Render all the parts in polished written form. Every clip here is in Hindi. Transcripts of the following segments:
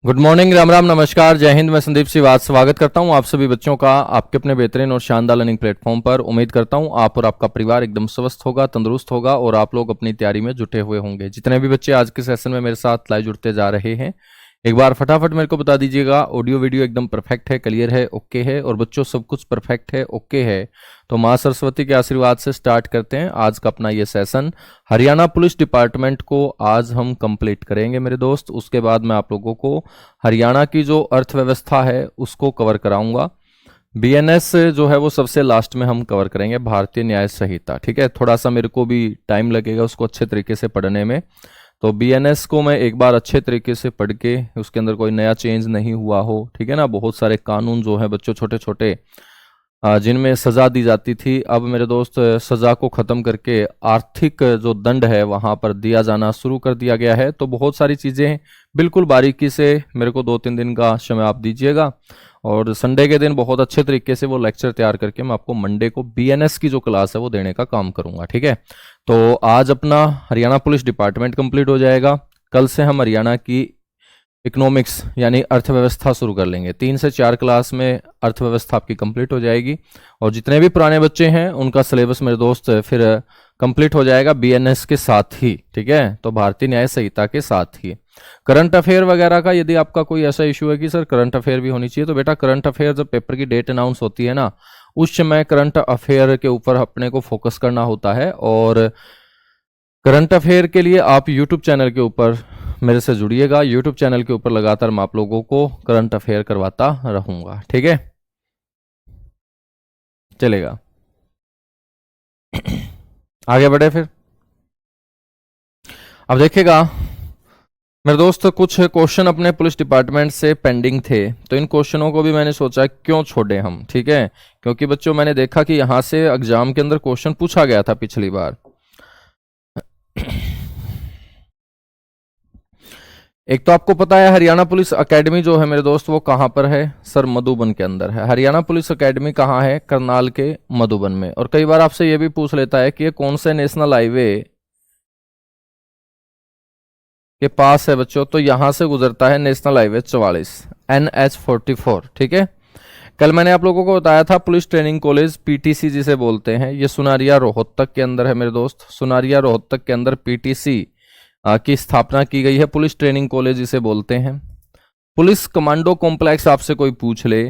गुड मॉर्निंग, राम राम, नमस्कार, जय हिंद। मैं संदीप श्रीवास्तव स्वागत करता हूं आप सभी बच्चों का आपके अपने बेहतरीन और शानदार लर्निंग प्लेटफॉर्म पर। उम्मीद करता हूं आप और आपका परिवार एकदम स्वस्थ होगा, तंदुरुस्त होगा और आप लोग अपनी तैयारी में जुटे हुए होंगे। जितने भी बच्चे आज के सेशन में मेरे साथ लाइव जुड़ते जा रहे हैं, एक बार फटाफट मेरे को बता दीजिएगा ऑडियो वीडियो एकदम परफेक्ट है, क्लियर है, ओके है। और बच्चों सब कुछ परफेक्ट है, ओके है, तो माँ सरस्वती के आशीर्वाद से स्टार्ट करते हैं आज का अपना ये सेशन। हरियाणा पुलिस डिपार्टमेंट को आज हम कंप्लीट करेंगे मेरे दोस्त। उसके बाद मैं आप लोगों को हरियाणा की जो अर्थव्यवस्था है उसको कवर कराऊंगा। बीएनएस जो है वो सबसे लास्ट में हम कवर करेंगे, भारतीय न्याय संहिता। ठीक है, थोड़ा सा मेरे को भी टाइम लगेगा उसको अच्छे तरीके से पढ़ने में। तो बीएनएस को मैं एक बार अच्छे तरीके से पढ़ के, उसके अंदर कोई नया चेंज नहीं हुआ हो, ठीक है ना। बहुत सारे कानून जो है बच्चों छोटे छोटे जिनमें सजा दी जाती थी, अब मेरे दोस्त सजा को खत्म करके आर्थिक जो दंड है वहां पर दिया जाना शुरू कर दिया गया है। तो बहुत सारी चीजें बिल्कुल बारीकी से मेरे को 2-3 दिन का समय आप दीजिएगा और संडे के दिन बहुत अच्छे तरीके से वो लेक्चर तैयार करके मैं आपको मंडे को बीएनएस की जो क्लास है वो देने का काम करूंगा। ठीक है, तो आज अपना हरियाणा पुलिस डिपार्टमेंट कंप्लीट हो जाएगा। कल से हम हरियाणा की इकोनॉमिक्स यानी अर्थव्यवस्था शुरू कर लेंगे। 3 से 4 क्लास में अर्थव्यवस्था आपकी कंप्लीट हो जाएगी और जितने भी पुराने बच्चे हैं उनका सिलेबस मेरे दोस्त फिर कंप्लीट हो जाएगा बीएनएस के साथ ही। ठीक है, तो भारतीय न्याय संहिता के साथ ही करंट अफेयर वगैरह का यदि आपका कोई ऐसा इशू है कि सर करंट अफेयर भी होनी चाहिए, तो बेटा करंट अफेयर जब पेपर की डेट अनाउंस होती है ना, उस समय करंट अफेयर के ऊपर अपने को फोकस करना होता है। और करंट अफेयर के लिए आप यूट्यूब चैनल के ऊपर मेरे से जुड़िएगा। यूट्यूब चैनल के ऊपर लगातार मैं आप लोगों को करंट अफेयर करवाता रहूंगा। ठीक है, चलेगा। आगे बढ़े फिर। अब देखिएगा मेरे दोस्त, कुछ क्वेश्चन अपने पुलिस डिपार्टमेंट से पेंडिंग थे, तो इन क्वेश्चनों को भी मैंने सोचा क्यों छोड़े हम। ठीक है, क्योंकि बच्चों मैंने देखा कि यहां से एग्जाम के अंदर क्वेश्चन पूछा गया था पिछली बार। एक तो आपको पता है हरियाणा पुलिस एकेडमी जो है मेरे दोस्त वो कहां पर है, सर मधुबन के अंदर है। हरियाणा पुलिस एकेडमी कहां है, करनाल के मधुबन में। और कई बार आपसे ये भी पूछ लेता है कि ये कौन से नेशनल हाईवे के पास है बच्चों, तो यहां से गुजरता है नेशनल हाईवे 44 NH44। ठीक है, कल मैंने आप लोगों को बताया था पुलिस ट्रेनिंग कॉलेज पीटीसी जिसे बोलते हैं, ये सुनारिया रोहतक के अंदर है मेरे दोस्त। सुनारिया रोहतक के अंदर पीटीसी की स्थापना की गई है, पुलिस ट्रेनिंग कॉलेज इसे बोलते हैं। पुलिस कमांडो कॉम्प्लेक्स आपसे कोई पूछ ले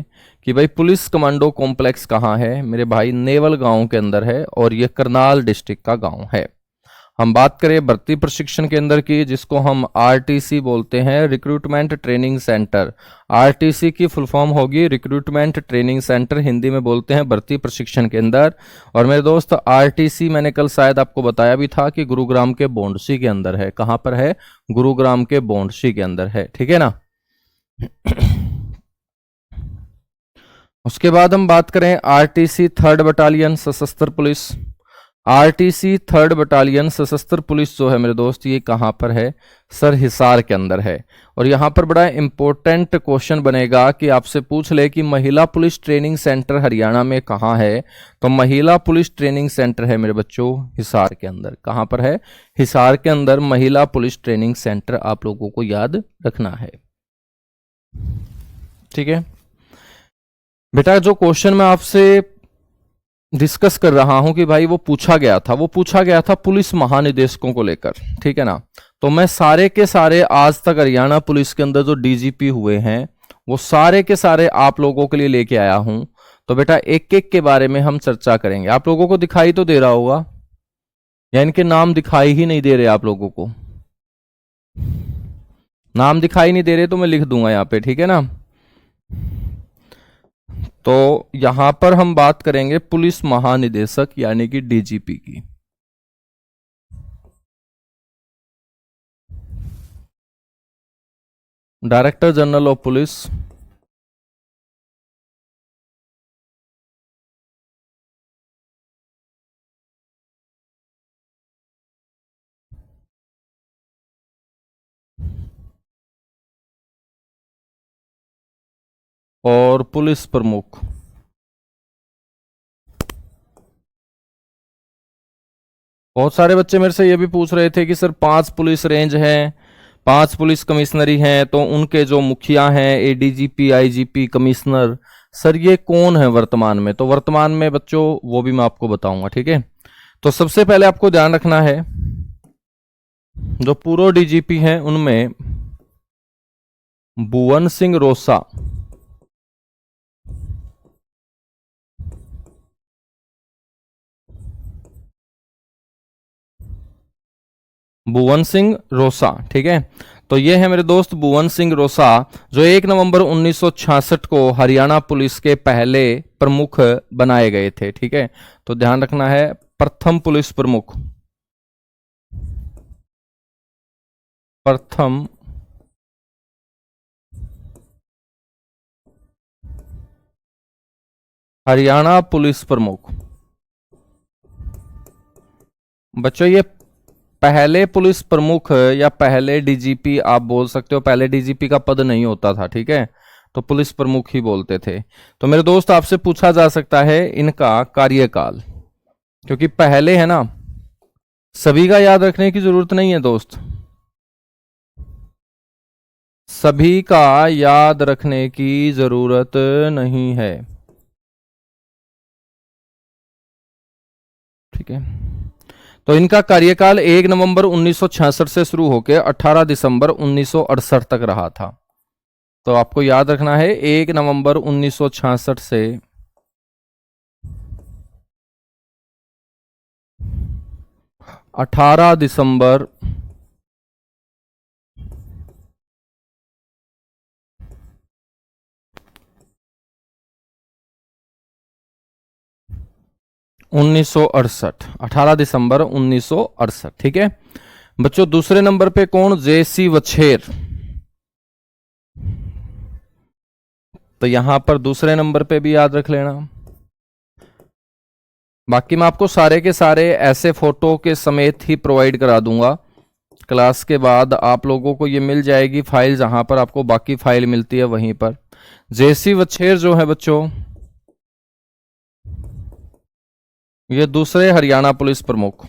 कि भाई पुलिस कमांडो कॉम्प्लेक्स कहाँ है, मेरे भाई नेवल गांव के अंदर है और यह करनाल डिस्ट्रिक्ट का गांव है। हम बात करें भर्ती प्रशिक्षण केंद्र की, जिसको हम आरटीसी बोलते हैं, रिक्रूटमेंट ट्रेनिंग सेंटर। आरटीसी की फुल फॉर्म होगी रिक्रूटमेंट ट्रेनिंग सेंटर, हिंदी में बोलते हैं भर्ती प्रशिक्षण केंद्र। और मेरे दोस्त आरटीसी मैंने कल शायद आपको बताया भी था कि गुरुग्राम के बोंडसी के अंदर है। कहां पर है, गुरुग्राम के बोंडसी के अंदर है। ठीक है ना। उसके बाद हम बात करें आरटीसी 3rd बटालियन सशस्त्र पुलिस। आरटीसी 3rd बटालियन सशस्त्र पुलिस जो है मेरे दोस्त ये कहां पर है, सर हिसार के अंदर है। और यहां पर बड़ा इंपॉर्टेंट क्वेश्चन बनेगा कि आपसे पूछ ले कि महिला पुलिस ट्रेनिंग सेंटर हरियाणा में कहां है, तो महिला पुलिस ट्रेनिंग सेंटर है मेरे बच्चों हिसार के अंदर। कहां पर है, हिसार के अंदर महिला पुलिस ट्रेनिंग सेंटर आप लोगों को याद रखना है। ठीक है बेटा, जो क्वेश्चन मैं आपसे डिस्कस कर रहा हूं कि भाई वो पूछा गया था पुलिस महानिदेशकों को लेकर। ठीक है ना, तो मैं सारे के सारे आज तक हरियाणा पुलिस के अंदर जो डीजीपी हुए हैं वो सारे के सारे आप लोगों के लिए लेके आया हूं। तो बेटा एक एक के बारे में हम चर्चा करेंगे। आप लोगों को दिखाई तो दे रहा होगा, या इनके नाम दिखाई ही नहीं दे रहे आप लोगों को? नाम दिखाई नहीं दे रहे तो मैं लिख दूंगा यहां पे। ठीक है ना, तो यहां पर हम बात करेंगे पुलिस महानिदेशक यानी कि डीजीपी की। डायरेक्टर जनरल ऑफ पुलिस, और पुलिस प्रमुख। बहुत सारे बच्चे मेरे से ये भी पूछ रहे थे कि सर 5 पुलिस रेंज हैं, 5 पुलिस कमिश्नरी हैं, तो उनके जो मुखिया हैं, एडीजीपी, आईजीपी, कमिश्नर, सर ये कौन है वर्तमान में? तो वर्तमान में बच्चों वो भी मैं आपको बताऊंगा, ठीक है। तो सबसे पहले आपको ध्यान रखना है, जो पूर्व डीजीपी हैं उनमें भुवन सिंह रोसा, भुवन सिंह रोसा, ठीक है। तो ये है मेरे दोस्त भुवन सिंह रोसा, जो 1 नवंबर 1966 को हरियाणा पुलिस के पहले प्रमुख बनाए गए थे, ठीक है। तो ध्यान रखना है, प्रथम पुलिस प्रमुख, प्रथम हरियाणा पुलिस प्रमुख। बच्चों ये पहले पुलिस प्रमुख या पहले डीजीपी आप बोल सकते हो, पहले डीजीपी का पद नहीं होता था, ठीक है, तो पुलिस प्रमुख ही बोलते थे। तो मेरे दोस्त आपसे पूछा जा सकता है इनका कार्यकाल, क्योंकि पहले है ना, सभी का याद रखने की जरूरत नहीं है दोस्त, सभी का याद रखने की जरूरत नहीं है, ठीक है। तो इनका कार्यकाल 1 नवंबर 1966 से शुरू होकर 18 दिसंबर 1968 तक रहा था। तो आपको याद रखना है 1 नवंबर 1966 से 18 दिसंबर 1968, 18 दिसंबर 1968, ठीक है। बच्चों दूसरे नंबर पे कौन? जेसी वछेर। तो यहां पर दूसरे नंबर पे भी याद रख लेना। बाकी मैं आपको सारे के सारे ऐसे फोटो के समेत ही प्रोवाइड करा दूंगा। क्लास के बाद आप लोगों को ये मिल जाएगी फाइल, जहां पर आपको बाकी फाइल मिलती है वहीं पर। जेसी वछेर जो है बच्चों, ये दूसरे हरियाणा पुलिस प्रमुख,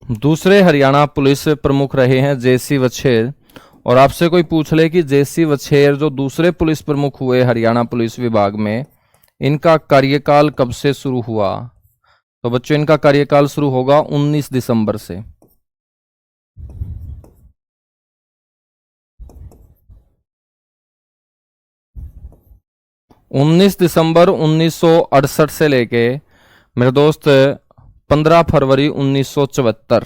दूसरे हरियाणा पुलिस प्रमुख रहे हैं जेसी वछेर। और आपसे कोई पूछ ले कि जेसी वछेर जो दूसरे पुलिस प्रमुख हुए हरियाणा पुलिस विभाग में, इनका कार्यकाल कब से शुरू हुआ? तो बच्चों इनका कार्यकाल शुरू होगा 19 दिसंबर से। उन्नीस दिसंबर 1968 से लेके मेरे दोस्त 15 फरवरी 1974।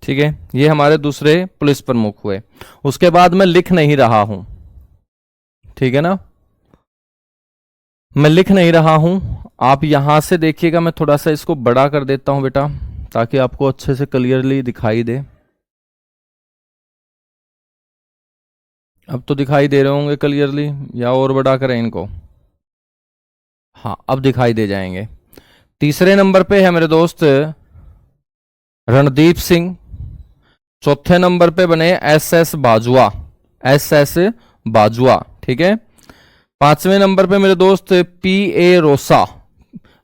ठीक है, ये हमारे दूसरे पुलिस प्रमुख हुए। उसके बाद मैं लिख नहीं रहा हूं, ठीक है ना, मैं लिख नहीं रहा हूं। आप यहां से देखिएगा, मैं थोड़ा सा इसको बड़ा कर देता हूं बेटा, ताकि आपको अच्छे से क्लियरली दिखाई दे। अब तो दिखाई दे रहे होंगे क्लियरली, या और बड़ा करें इनको? हाँ, अब दिखाई दे जाएंगे। तीसरे नंबर पे है मेरे दोस्त रणदीप सिंह। चौथे नंबर पे बने एस बाजुआ, एस बाजुआ, ठीक है। पांचवें नंबर पे मेरे दोस्त पी रोसा,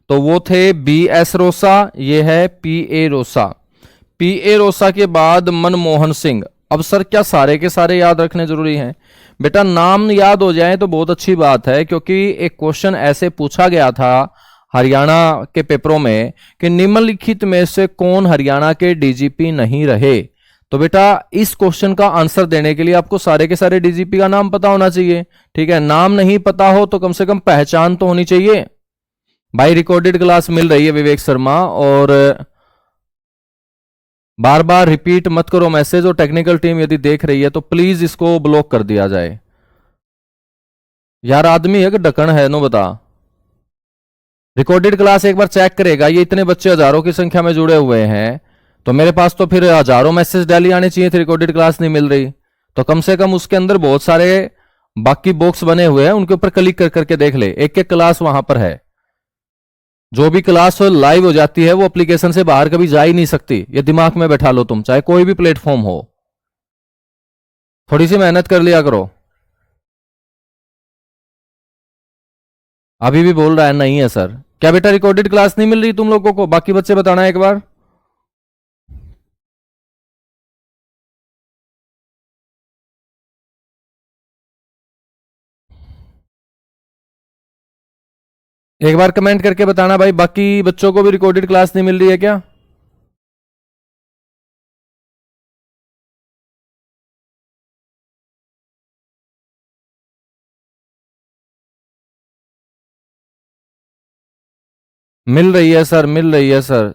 तो वो थे BS रोसा, ये है पी रोसा। पी रोसा के बाद मनमोहन सिंह। अब सर क्या सारे के सारे याद रखने जरूरी हैं? बेटा नाम याद हो जाए तो बहुत अच्छी बात है, क्योंकि एक क्वेश्चन ऐसे पूछा गया था हरियाणा के पेपरों में कि निम्नलिखित में से कौन हरियाणा के डीजीपी नहीं रहे। तो बेटा इस क्वेश्चन का आंसर देने के लिए आपको सारे के सारे डीजीपी का नाम पता होना चाहिए, ठीक है। नाम नहीं पता हो तो कम से कम पहचान तो होनी चाहिए। भाई रिकॉर्डेड क्लास मिल रही है विवेक शर्मा, और बार बार रिपीट मत करो मैसेज, और टेक्निकल टीम यदि देख रही है तो प्लीज इसको ब्लॉक कर दिया जाए। यार आदमी है कि ढक्कन है, नो बता। रिकॉर्डेड क्लास एक बार चेक करेगा, ये इतने बच्चे हजारों की संख्या में जुड़े हुए हैं, तो मेरे पास तो फिर हजारों मैसेज डेली आने चाहिए थे, रिकॉर्डेड क्लास नहीं मिल रही। तो कम से कम उसके अंदर बहुत सारे बाकी बॉक्स बने हुए हैं उनके ऊपर क्लिक कर करके देख ले, एक एक क्लास वहां पर है। जो भी क्लास लाइव हो जाती है वो एप्लीकेशन से बाहर कभी जा ही नहीं सकती, ये दिमाग में बैठा लो तुम, चाहे कोई भी प्लेटफॉर्म हो। थोड़ी सी मेहनत कर लिया करो। अभी भी बोल रहा है नहीं है सर। क्या बेटा रिकॉर्डेड क्लास नहीं मिल रही तुम लोगों को? बाकी बच्चे बताना एक बार। एक बार कमेंट करके बताना भाई, बाकी बच्चों को भी रिकॉर्डेड क्लास नहीं मिल रही है क्या? मिल रही है सर, मिल रही है सर।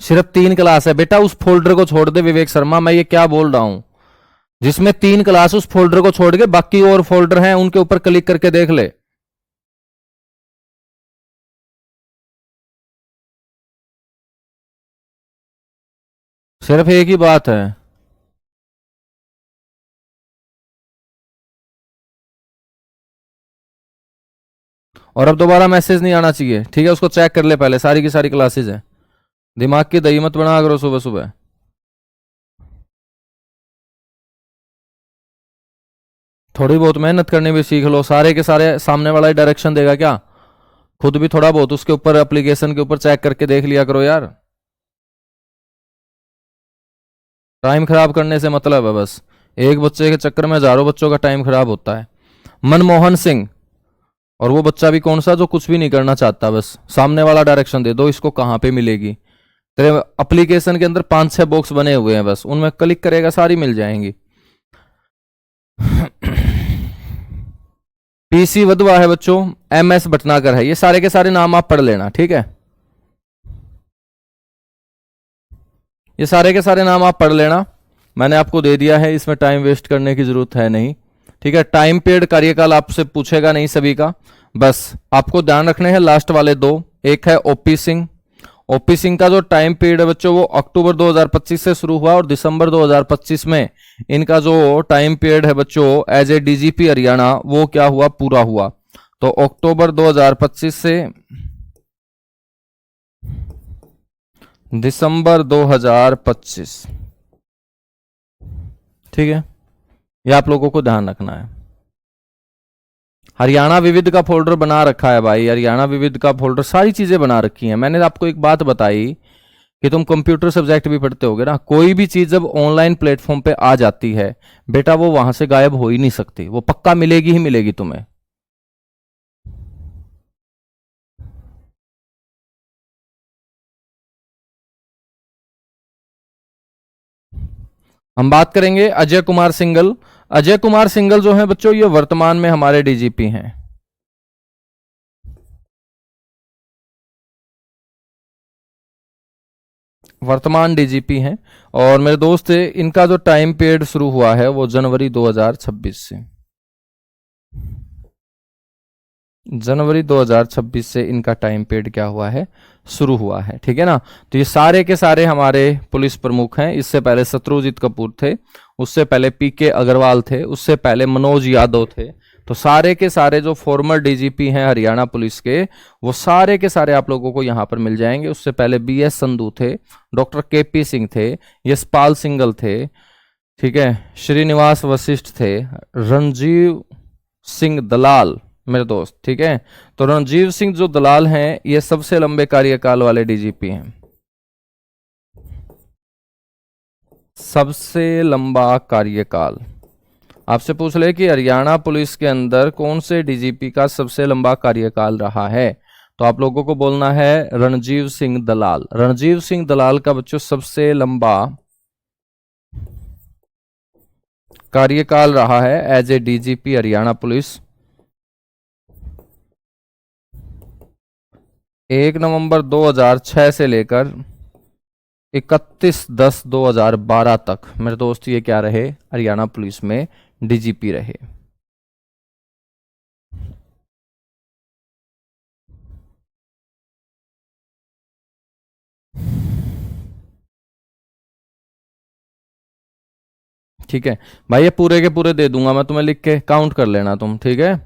सिर्फ 3 क्लास है बेटा, उस फोल्डर को छोड़ दे विवेक शर्मा, मैं ये क्या बोल रहा हूं। जिसमें 3 क्लास, उस फोल्डर को छोड़ के बाकी और फोल्डर हैं उनके ऊपर क्लिक करके देख ले। सिर्फ एक ही बात है। और अब दोबारा मैसेज नहीं आना चाहिए, ठीक है? उसको चेक कर ले पहले, सारी की सारी क्लासेज है। दिमाग की दही मत बना करो सुबह सुबह। थोड़ी बहुत मेहनत करनी भी सीख लो, सारे के सारे सामने वाला ही डायरेक्शन देगा क्या? खुद भी थोड़ा बहुत उसके ऊपर एप्लीकेशन के ऊपर चेक करके देख लिया करो यार। टाइम खराब करने से मतलब है बस, एक बच्चे के चक्कर में हजारों बच्चों का टाइम खराब होता है। मनमोहन सिंह, और वो बच्चा भी कौन सा जो कुछ भी नहीं करना चाहता, बस सामने वाला डायरेक्शन दे दो, इसको कहाँ पे मिलेगी। तेरे एप्लीकेशन के अंदर 5-6 बॉक्स बने हुए हैं, बस उनमें क्लिक करेगा सारी मिल जाएंगी। पीसी वधवा है बच्चों, एमएस भटनागर है, ये सारे के सारे नाम आप पढ़ लेना, ठीक है? ये सारे के सारे नाम आप पढ़ लेना, मैंने आपको दे दिया है, इसमें टाइम वेस्ट करने की जरूरत है नहीं। ठीक है, टाइम पीरियड कार्यकाल आपसे पूछेगा नहीं सभी का, बस आपको ध्यान रखने हैं लास्ट वाले दो। एक है ओपी सिंह। ओपी सिंह का जो टाइम पीरियड है बच्चों वो अक्टूबर 2025 से शुरू हुआ और दिसंबर 2025 में इनका जो टाइम पीरियड है बच्चों एज ए डीजीपी हरियाणा वो क्या हुआ, पूरा हुआ। तो अक्टूबर 2025 से दिसंबर 2025, ठीक है? ये आप लोगों को ध्यान रखना है। हरियाणा विविध का फोल्डर बना रखा है भाई, हरियाणा विविध का फोल्डर, सारी चीजें बना रखी हैं। मैंने आपको एक बात बताई कि तुम कंप्यूटर सब्जेक्ट भी पढ़ते होगे ना, कोई भी चीज जब ऑनलाइन प्लेटफॉर्म पे आ जाती है बेटा वो वहां से गायब हो ही नहीं सकती, वो पक्का मिलेगी ही मिलेगी तुम्हें। हम बात करेंगे अजय कुमार सिंगल। अजय कुमार सिंगल जो है बच्चों ये वर्तमान में हमारे डीजीपी हैं, वर्तमान डीजीपी हैं। और मेरे दोस्त इनका जो टाइम पीरियड शुरू हुआ है वो जनवरी 2026 से, जनवरी 2026 से इनका टाइम पीरियड क्या हुआ है, शुरू हुआ है, ठीक है ना? तो ये सारे के सारे हमारे पुलिस प्रमुख हैं। इससे पहले शत्रुजीत कपूर थे, उससे पहले पीके अग्रवाल थे, उससे पहले मनोज यादव थे। तो सारे के सारे जो फॉर्मर डीजीपी हैं हरियाणा पुलिस के वो सारे के सारे आप लोगों को यहां पर मिल जाएंगे। उससे पहले बीएस संधू थे, डॉक्टर केपी सिंह थे, यशपाल सिंगल थे, ठीक है, श्रीनिवास वशिष्ठ थे, रणजीव सिंह दलाल मेरे दोस्त, ठीक है? तो रणजीव सिंह जो दलाल हैं ये सबसे लंबे कार्यकाल वाले डीजीपी हैं, सबसे लंबा कार्यकाल। आपसे पूछ ले कि हरियाणा पुलिस के अंदर कौन से डीजीपी का सबसे लंबा कार्यकाल रहा है, तो आप लोगों को बोलना है रणजीव सिंह दलाल। रणजीव सिंह दलाल का बच्चों सबसे लंबा कार्यकाल रहा है as a DGP Haryana police. 1 नवंबर 2006 से लेकर 31/10/2012 तक मेरे दोस्त ये क्या रहे, हरियाणा पुलिस में डीजीपी रहे। ठीक है भाई, ये पूरे के पूरे दे दूंगा मैं तुम्हें लिख के, काउंट कर लेना तुम, ठीक है,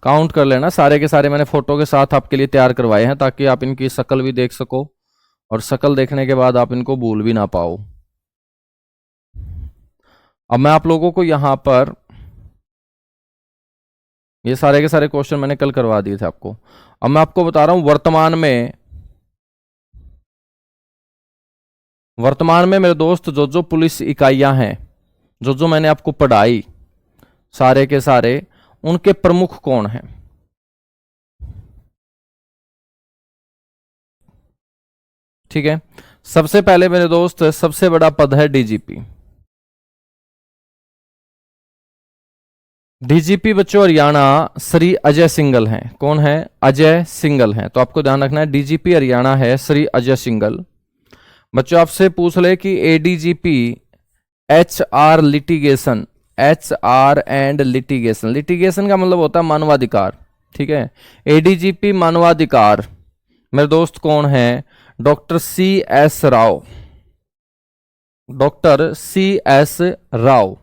काउंट कर लेना। सारे के सारे मैंने फोटो के साथ आपके लिए तैयार करवाए हैं ताकि आप इनकी शक्ल भी देख सको और शक्ल देखने के बाद आप इनको भूल भी ना पाओ। अब मैं आप लोगों को यहां पर ये सारे के सारे क्वेश्चन मैंने कल करवा दिए थे आपको। अब मैं आपको बता रहा हूं वर्तमान में मेरे दोस्त जो जो पुलिस इकाइयां हैं, जो जो मैंने आपको पढ़ाई सारे के सारे, उनके प्रमुख कौन हैं? ठीक है, सबसे पहले मेरे दोस्त सबसे बड़ा पद है डीजीपी। डीजीपी बच्चों हरियाणा श्री अजय सिंघल हैं। कौन है? अजय सिंघल हैं। तो आपको ध्यान रखना है डीजीपी हरियाणा है श्री अजय सिंघल। बच्चों आपसे पूछ ले कि ADGP H R litigation, H R and litigation, litigation का मतलब होता है मानवाधिकार, ठीक है। एडीजीपी मानवाधिकार मेरे दोस्त कौन है? Doctor C S Rao, doctor C S Rao.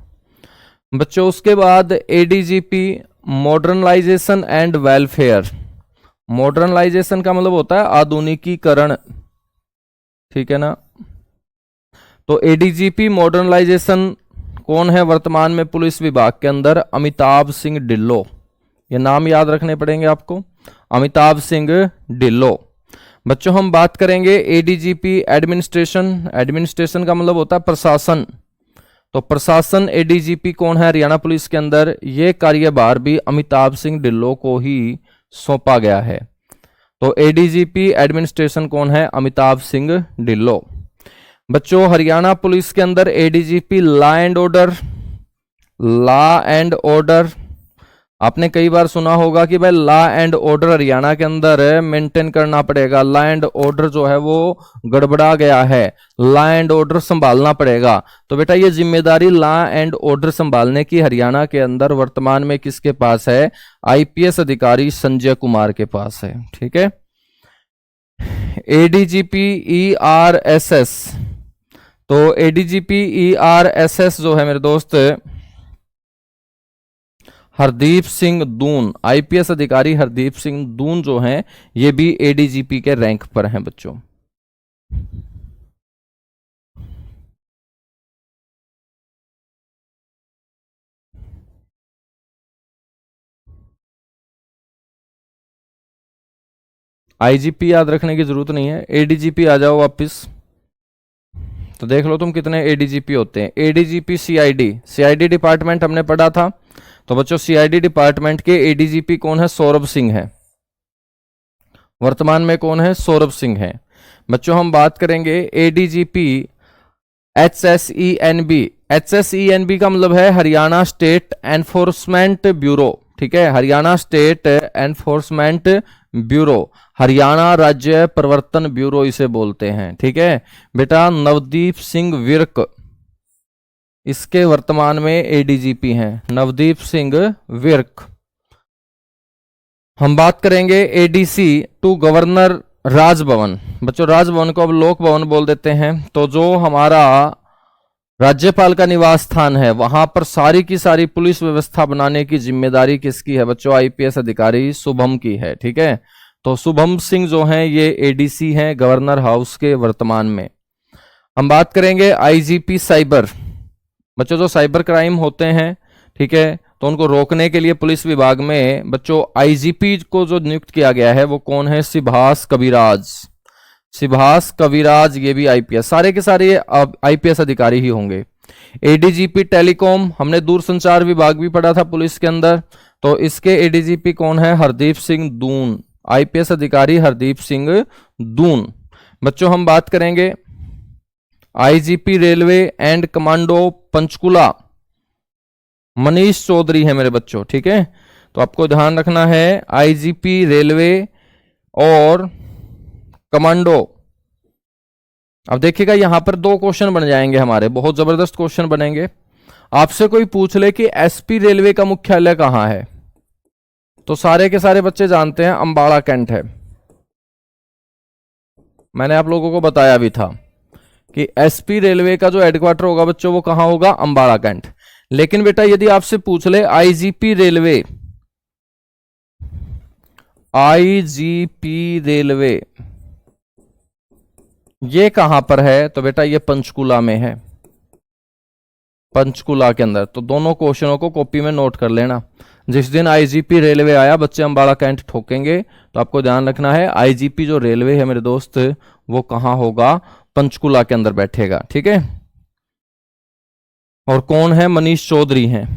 बच्चों उसके बाद ADGP modernisation and welfare, modernisation का मतलब होता है आधुनिकीकरण, ठीक है ना। तो एडीजीपी मॉडर्नलाइजेशन कौन है वर्तमान में पुलिस विभाग के अंदर? अमिताभ सिंह ढिल्लो। ये नाम याद रखने पड़ेंगे आपको, अमिताभ सिंह ढिल्लो। बच्चों हम बात करेंगे एडीजीपी एडमिनिस्ट्रेशन, एडमिनिस्ट्रेशन का मतलब होता है प्रशासन। तो प्रशासन एडीजीपी कौन है हरियाणा पुलिस के अंदर? ये कार्यभार भी अमिताभ सिंह ढिल्लो को ही सौंपा गया है। तो एडीजीपी एडमिनिस्ट्रेशन कौन है? अमिताभ सिंह ढिल्लो। बच्चों हरियाणा पुलिस के अंदर ADGP law and order, law and order, आपने कई बार सुना होगा कि भाई लॉ एंड ऑर्डर हरियाणा के अंदर मेंटेन करना पड़ेगा, लॉ एंड ऑर्डर जो है वो गड़बड़ा गया है, लॉ एंड ऑर्डर संभालना पड़ेगा। तो बेटा ये जिम्मेदारी लॉ एंड ऑर्डर संभालने की हरियाणा के अंदर वर्तमान में किसके पास है? आईपीएस अधिकारी संजय कुमार के पास है, ठीक है। एडीजीपी ईआरएसएस, तो एडीजीपी ईआरएसएस जो है मेरे दोस्त हरदीप सिंह दून, आईपीएस अधिकारी हरदीप सिंह दून जो हैं ये भी एडीजीपी के रैंक पर हैं बच्चों। आईजीपी याद रखने की जरूरत नहीं है, एडीजीपी आ जाओ वापस। तो देख लो तुम कितने एडीजीपी होते हैं। एडीजीपी सीआईडी, सीआईडी डिपार्टमेंट हमने पढ़ा था। तो बच्चों सीआईडी डिपार्टमेंट के एडीजीपी कौन है? सौरभ सिंह है। वर्तमान में कौन है? सौरभ सिंह है। बच्चों हम बात करेंगे एडीजीपी एचएसईएनबी, एचएसईएनबी का मतलब है हरियाणा स्टेट एनफोर्समेंट ब्यूरो, ठीक है, Haryana state enforcement bureau, Haryana राज्य प्रवर्तन ब्यूरो इसे बोलते हैं, ठीक है। बेटा नवदीप सिंह विर्क इसके वर्तमान में एडीजीपी हैं, नवदीप सिंह विर्क। हम बात करेंगे एडीसी टू गवर्नर राजभवन। बच्चों राजभवन को अब लोक भवन बोल देते हैं। तो जो हमारा राज्यपाल का निवास स्थान है वहां पर सारी की सारी पुलिस व्यवस्था बनाने की जिम्मेदारी किसकी है? बच्चों आईपीएस अधिकारी शुभम की है, ठीक है। तो शुभम सिंह जो हैं ये एडीसी हैं गवर्नर हाउस के वर्तमान में। हम बात करेंगे आईजीपी साइबर। बच्चों जो साइबर क्राइम होते हैं, ठीक है, तो उनको रोकने के लिए पुलिस विभाग में बच्चों आईजीपी को जो नियुक्त किया गया है वो कौन है? सिभाष कविराज, सिभाष कविराज ये भी आईपीएस, सारे के सारे आईपीएस अधिकारी ही होंगे। एडीजीपी टेलीकॉम, हमने दूरसंचार विभाग भी पढ़ा था पुलिस के अंदर, तो इसके एडीजीपी कौन है? हरदीप सिंह दून, आईपीएस अधिकारी हरदीप सिंह दून। बच्चों हम बात करेंगे IGP railway and commando Panchkula, Manish Chaudhary है मेरे बच्चों, ठीक है। तो आपको ध्यान रखना है आईजीपी रेलवे और कमांडो। अब देखिएगा यहां पर दो क्वेश्चन बन जाएंगे हमारे, बहुत जबरदस्त क्वेश्चन बनेंगे। आपसे कोई पूछ ले कि एसपी रेलवे का मुख्यालय कहां है, तो सारे के सारे बच्चे जानते हैं अंबाला कैंट है, मैंने आप लोगों को बताया भी था। कि एसपी रेलवे का जो हेडक्वार्टर होगा बच्चों वो कहां होगा, अंबाला कैंट। लेकिन बेटा यदि आपसे पूछ ले आईजीपी रेलवे, आईजीपी रेलवे ये कहां पर है, तो बेटा ये पंचकुला में है, पंचकुला के अंदर। तो दोनों क्वेश्चनों को कॉपी में नोट कर लेना। जिस दिन आईजीपी रेलवे आया बच्चे अंबाला कैंट ठोकेंगे, तो आपको ध्यान रखना है आईजीपी जो रेलवे है मेरे दोस्त वो कहां होगा, पंचकुला के अंदर बैठेगा, ठीक है। और कौन है, मनीष चौधरी हैं।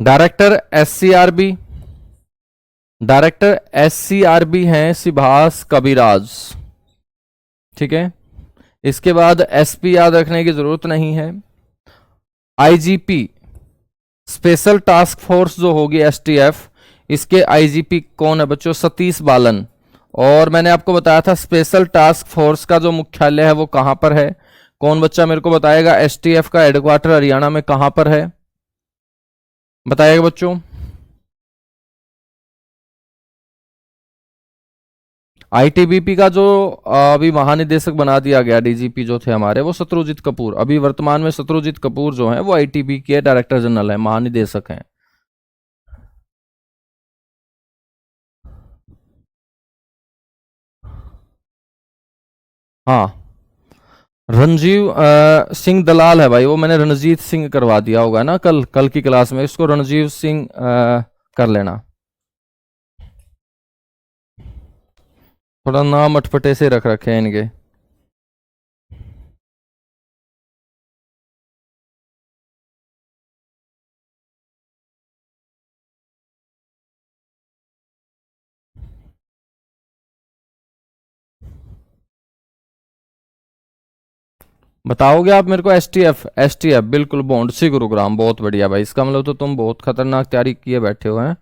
डायरेक्टर एससीआरबी, डायरेक्टर एससीआरबी हैं सुभाष कविराज, ठीक है। इसके बाद एसपी याद रखने की जरूरत नहीं है। आईजीपी स्पेशल टास्क फोर्स जो होगी एसटीएफ, इसके आईजीपी कौन है बच्चों, सतीश बालन। और मैंने आपको बताया था स्पेशल टास्क फोर्स का जो मुख्यालय है वो कहां पर है, कौन बच्चा मेरे को बताएगा, एसटीएफ का हेडक्वार्टर हरियाणा में कहां पर है, बताइएगा बच्चों। आईटीबीपी का जो अभी महानिदेशक बना दिया गया, डीजीपी जो थे हमारे वो शत्रुजीत कपूर, अभी वर्तमान में शत्रुजीत कपूर जो है वो आईटीबी के डायरेक्टर जनरल है, महानिदेशक हैं। हाँ रणजीव सिंह दलाल है भाई, वो मैंने रणजीत सिंह करवा दिया होगा ना कल कल की क्लास में, इसको रणजीव सिंह कर लेना। थोड़ा नाम अटपटे से रख रखे हैं इनके। बताओगे आप मेरे को, एसटीएफ, एसटीएफ बिल्कुल, बॉन्ड सी गुरुग्राम, बहुत बढ़िया भाई। इसका मतलब तो तुम बहुत खतरनाक तैयारी किए बैठे हो हैं।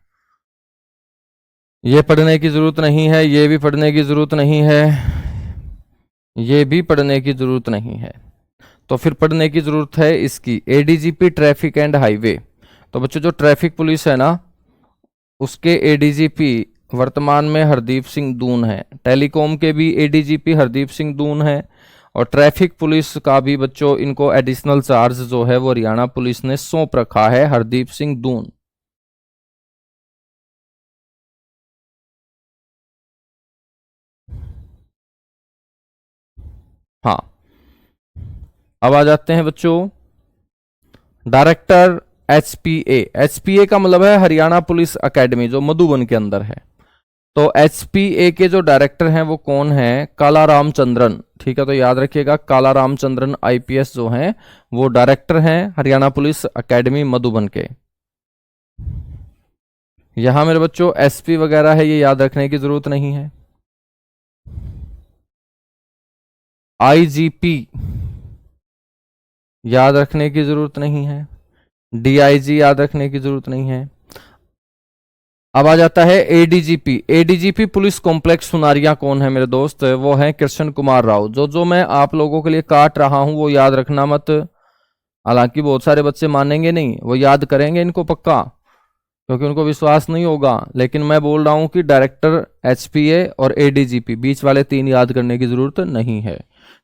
ये पढ़ने की जरूरत नहीं है, ये भी पढ़ने की जरूरत नहीं है, ये भी पढ़ने की जरूरत नहीं है। तो फिर पढ़ने की जरूरत है इसकी, एडीजीपी ट्रैफिक एंड हाईवे। तो बच्चों जो ट्रैफिक पुलिस है ना उसके एडीजीपी वर्तमान में हरदीप सिंह दून है, टेलीकॉम के भी एडीजीपी हरदीप सिंह दून है, और ट्रैफिक पुलिस का भी बच्चों इनको एडिशनल चार्ज जो है वो हरियाणा पुलिस ने सौंप रखा है, हरदीप सिंह दून। हाँ अब आ जाते हैं बच्चों डायरेक्टर एचपीए। एचपीए का मतलब है हरियाणा पुलिस एकेडमी जो मधुबन के अंदर है। तो एचपीए के जो डायरेक्टर हैं वो कौन है, काला रामचंद्रन, ठीक है। तो याद रखिएगा काला रामचंद्रन आईपीएस जो हैं वो डायरेक्टर हैं हरियाणा पुलिस एकेडमी मधुबन के। यहां मेरे बच्चों एसपी वगैरह है ये याद रखने की जरूरत नहीं है। आईजीपी याद रखने की जरूरत नहीं है, डीआईजी याद रखने की जरूरत नहीं है। अब आ जाता है ADGP. ADGP police complex Sunaria कौन है मेरे दोस्त, वो है कृष्ण कुमार राव। जो मैं आप लोगों के लिए काट रहा हूं वो याद रखना मत, हालांकि बहुत सारे बच्चे मानेंगे नहीं, वो याद करेंगे इनको पक्का क्योंकि उनको विश्वास नहीं होगा। लेकिन मैं बोल रहा हूं कि डायरेक्टर एचपीए और एडीजीपी बीच वाले तीन याद करने की जरूरत नहीं है।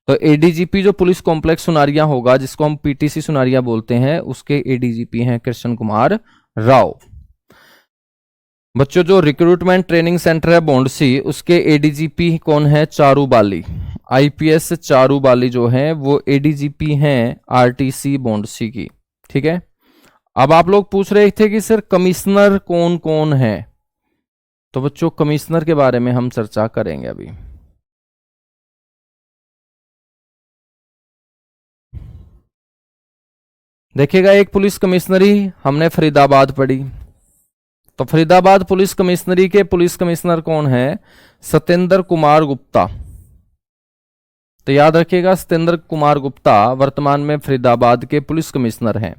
तो एडीजीपी जो पुलिस कॉम्प्लेक्स सुनारिया होगा जिसको हम पीटीसी सुनारिया बोलते हैं उसके एडीजीपी हैं कृष्ण कुमार राव। बच्चों जो रिक्रूटमेंट ट्रेनिंग सेंटर है बोंडसी उसके एडीजीपी कौन है, चारू बाली। आईपीएस चारू बाली जो है वो एडीजीपी हैं आरटीसी बोंडसी की, ठीक है। अब आप लोग पूछ रहे थे कि सर कमिश्नर कौन कौन है, तो बच्चों कमिश्नर के बारे में हम चर्चा करेंगे अभी। देखिएगा एक पुलिस कमिश्नरी हमने फरीदाबाद पढ़ी, तो फरीदाबाद पुलिस कमिश्नरी के पुलिस कमिश्नर कौन है, सत्येंद्र कुमार गुप्ता। तो याद रखिएगा सत्येंद्र कुमार गुप्ता वर्तमान में फरीदाबाद के पुलिस कमिश्नर हैं।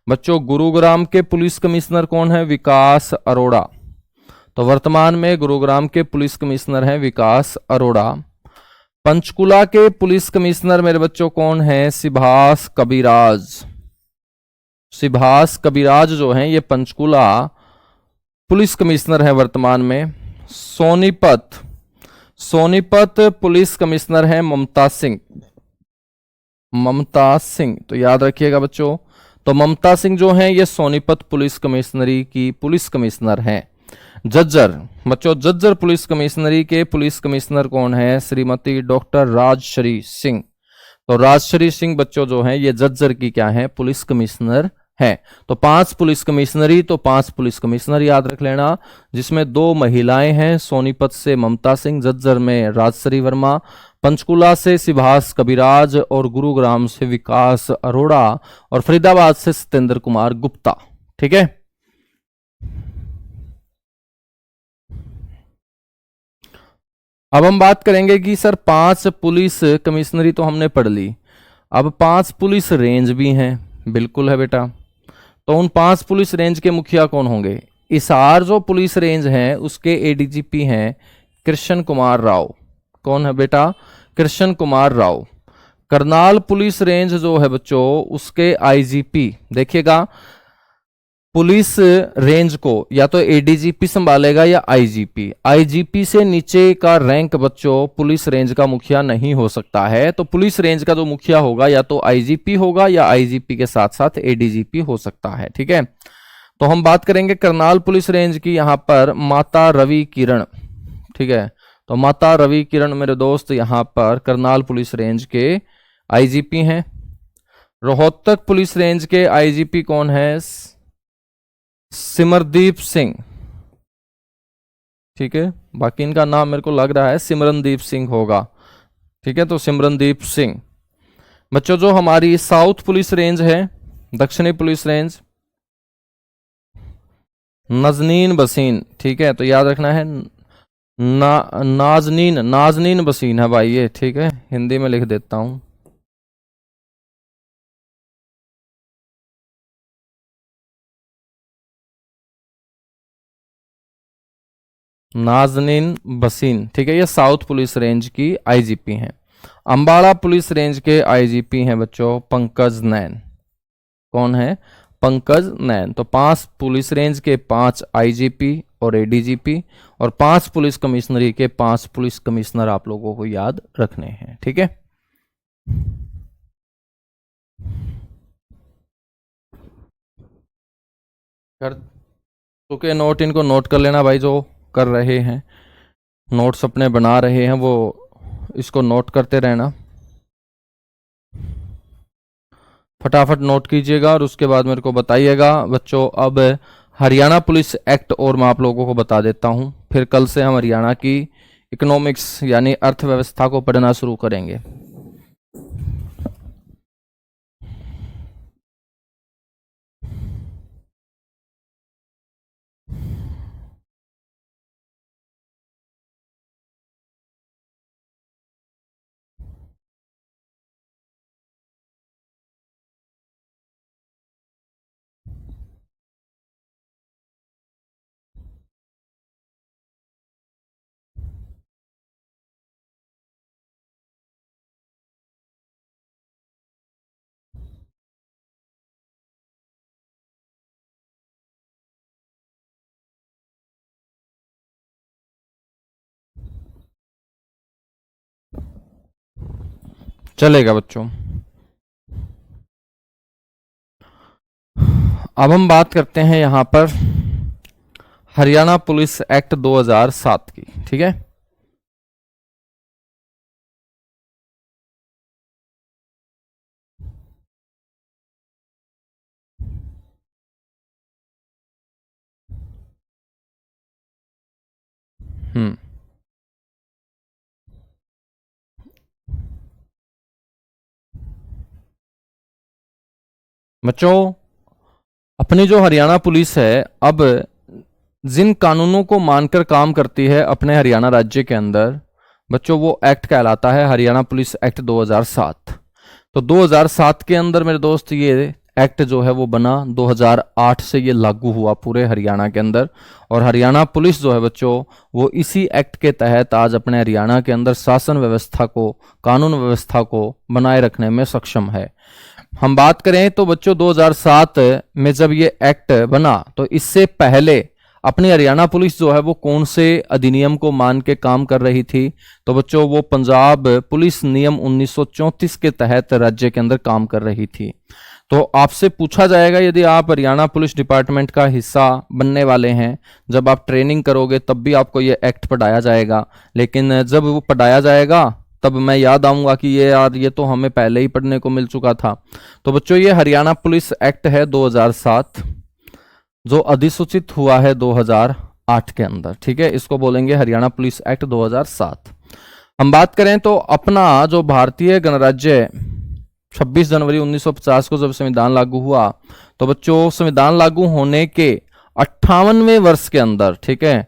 बच्चों गुरुग्राम के पुलिस कमिश्नर कौन है, विकास अरोड़ा। तो वर्तमान में गुरुग्राम के पुलिस कमिश्नर हैं विकास अरोड़ा। पंचकुला के पुलिस कमिश्नर मेरे बच्चों कौन है? सिभाष कविराज। सिभाष कविराज जो हैं ये पंचकुला पुलिस कमिश्नर है वर्तमान में। सोनीपत, सोनीपत पुलिस कमिश्नर है ममता सिंह। ममता सिंह, तो याद रखिएगा बच्चों। तो ममता सिंह जो हैं ये सोनीपत पुलिस कमिश्नरी की पुलिस कमिश्नर हैं। जज्जर बच्चों, जज्जर पुलिस कमिश्नरी के पुलिस कमिश्नर कौन है? श्रीमती डॉक्टर राजश्री सिंह। तो राजश्री सिंह बच्चों जो हैं ये जज्जर की क्या है? पुलिस कमिश्नर है। तो 5 पुलिस कमिश्नरी, तो 5 पुलिस कमिश्नर याद रख लेना, जिसमें 2 महिलाएं हैं, सोनीपत से ममता सिंह, जज्जर में राजश्री वर्मा, पंचकुला से सिभाष कविराज और गुरुग्राम से विकास अरोड़ा और फरीदाबाद से सत्येंद्र कुमार गुप्ता। ठीक है। अब हम बात करेंगे कि सर 5 पुलिस कमिश्नरी तो हमने पढ़ ली, अब 5 पुलिस रेंज भी हैं। बिल्कुल है बेटा। तो उन 5 पुलिस रेंज के मुखिया कौन होंगे? हिसार जो पुलिस रेंज है उसके एडीजीपी हैं कृष्ण कुमार राव। कौन है बेटा? कृष्ण कुमार राव। करनाल पुलिस रेंज जो है बच्चों उसके आईजीपी, देखिएगा पुलिस रेंज को या तो एडीजीपी संभालेगा या आईजीपी। आईजीपी से नीचे का रैंक बच्चों पुलिस रेंज का मुखिया नहीं हो सकता है। तो पुलिस रेंज का जो मुखिया होगा या तो आईजीपी होगा या आईजीपी के साथ साथ एडीजीपी हो सकता है। ठीक है। तो हम बात करेंगे करनाल पुलिस रेंज की, यहां पर माता रवि किरण। ठीक है। तो माता रवि किरण मेरे दोस्त यहां पर करनाल पुलिस रेंज के आईजीपी हैं। रोहतक पुलिस रेंज के आईजीपी कौन है? सिमरदीप सिंह। ठीक है। बाकी इनका नाम मेरे को लग रहा है सिमरनदीप सिंह होगा। ठीक है। तो सिमरनदीप सिंह। बच्चों जो हमारी साउथ पुलिस रेंज है, दक्षिणी पुलिस रेंज, नजनीन बसीन। ठीक है। तो याद रखना है नाजनीन, नाजनीन बसीन है भाई ये। ठीक है। हिंदी में लिख देता हूं। नाजनीन बसीन। ठीक है। ये साउथ पुलिस रेंज की आईजीपी हैं। अंबाला पुलिस रेंज के आईजीपी हैं बच्चों पंकज नैन। कौन है? पंकज नैन। तो 5 पुलिस रेंज के 5 आईजीपी और एडीजीपी और 5 पुलिस कमिश्नरी के 5 पुलिस कमिश्नर आप लोगों को याद रखने हैं। ठीक है। कर चुके नोट, इनको नोट कर लेना भाई, जो कर रहे हैं नोट्स अपने बना रहे हैं वो इसको नोट करते रहना, फटाफट नोट कीजिएगा और उसके बाद मेरे को बताइएगा बच्चों। अब हरियाणा पुलिस एक्ट और मैं आप लोगों को बता देता हूं, फिर कल से हम हरियाणा की इकोनॉमिक्स यानी अर्थव्यवस्था को पढ़ना शुरू करेंगे। चलेगा बच्चों। अब हम बात करते हैं यहां पर हरियाणा पुलिस एक्ट 2007 की। ठीक है। बच्चों अपनी जो हरियाणा पुलिस है, अब जिन कानूनों को मानकर काम करती है अपने हरियाणा राज्य के अंदर बच्चों, वो एक्ट कहलाता है हरियाणा पुलिस एक्ट 2007। तो 2007 के अंदर मेरे दोस्त ये एक्ट जो है वो बना 2008 से ये लागू हुआ पूरे हरियाणा के अंदर। और हरियाणा पुलिस जो है बच्चों वो इसी एक्ट के तहत आज अपने हरियाणा के अंदर शासन व्यवस्था को, कानून व्यवस्था को बनाए रखने में सक्षम है। हम बात करें तो बच्चों 2007 में जब ये एक्ट बना तो इससे पहले अपनी हरियाणा पुलिस जो है वो कौन से अधिनियम को मान के काम कर रही थी? तो बच्चों वो पंजाब पुलिस नियम 1934 के तहत राज्य के अंदर काम कर रही थी। तो आपसे पूछा जाएगा, यदि आप हरियाणा पुलिस डिपार्टमेंट का हिस्सा बनने वाले हैं, जब आप ट्रेनिंग करोगे तब भी आपको ये एक्ट पढ़ाया जाएगा, लेकिन जब वो पढ़ाया जाएगा तब मैं याद आऊंगा कि ये यार ये तो हमें पहले ही पढ़ने को मिल चुका था। तो बच्चों ये हरियाणा पुलिस एक्ट है 2007 जो अधिसूचित हुआ है 2008 के अंदर, ठीक है, इसको बोलेंगे हरियाणा पुलिस एक्ट 2007। हम बात करें तो अपना जो भारतीय गणराज्य 26 जनवरी 1950 को जब संविधान लागू हुआ तो बच्चों संविधान लागू होने के 58वें वर्ष के अंदर, ठीक है,